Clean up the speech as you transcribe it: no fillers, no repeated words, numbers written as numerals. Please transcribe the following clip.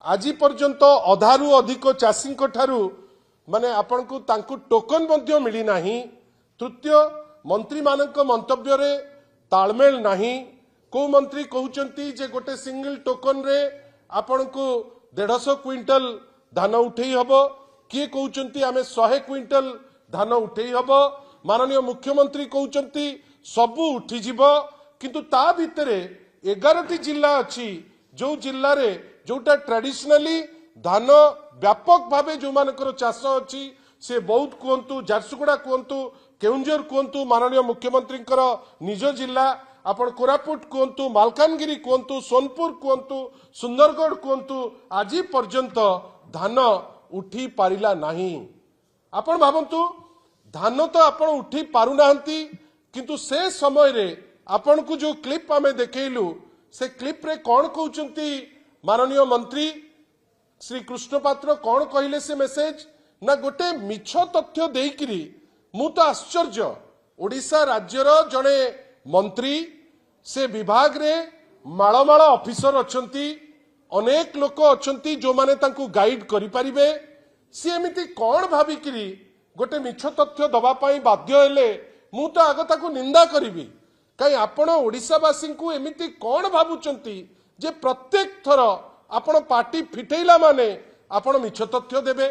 आज पर्यंत अधारू अधिक चाषी माने आपण को तांकु टोकन मध्य मिली नाही। तृतीय मंत्री मानक मंतव्य रे तालमेल नाही। को मंत्री कहउचंती जे गोटे सिंगल टोकन रे आपण को 150 क्विंटल धान उठेई हबो, किए कहउचंती आमे 100 क्विंटल धान उठेई हबो। माननीय मुख्यमंत्री कहउचंती सबु उठी जिवो, किंतु ता भितरे 11टी जिल्ला अछि जो जिल्ला रे जोटा ट्रेडिशनली धान व्यापक भावे जो मानकर चाष अच्छी से बौद्ध कहतु, झारसुगुड़ा कहतु, केउंझर कहतु, माननीय मुख्यमंत्री निज जिला आपण कोरापुट कहतु, मालकानगिरी कहतु, सोनपुर कहतु, सुंदरगढ़ कहतु, आज पर्यंत धान उठी पारिला नाही। आपण भावंतु धान तो आपण उठी पारु नाहंती, किंतु से समय रे आपण को जो क्लिप आमे देखैलु से क्लिप रे कौन कहउचंती माननीय मंत्री श्री कृष्ण पात्र कौन कहले से मेसेज ना गोटे मिछ तथ्य देइकिरी मु तो आश्चर्य। ओडिशा राज्यर जड़े मंत्री से विभाग रे मालमाल ऑफिसर अछंती, अनेक लोक अछंती जो माने तांकु गाइड करि परिबे। सी एमिति कौन भाबिकिरी गोटे मिछ तथ्य दबा पाई बाध्य हेले मु तो आग ताकु निंदा करिबी। कहीं आपण ओडिशावासी को एमिति कौन भाबुचंती जे प्रत्येक थर आपण पार्टी फिटेइला माने आपण मिछ तथ्य देबे।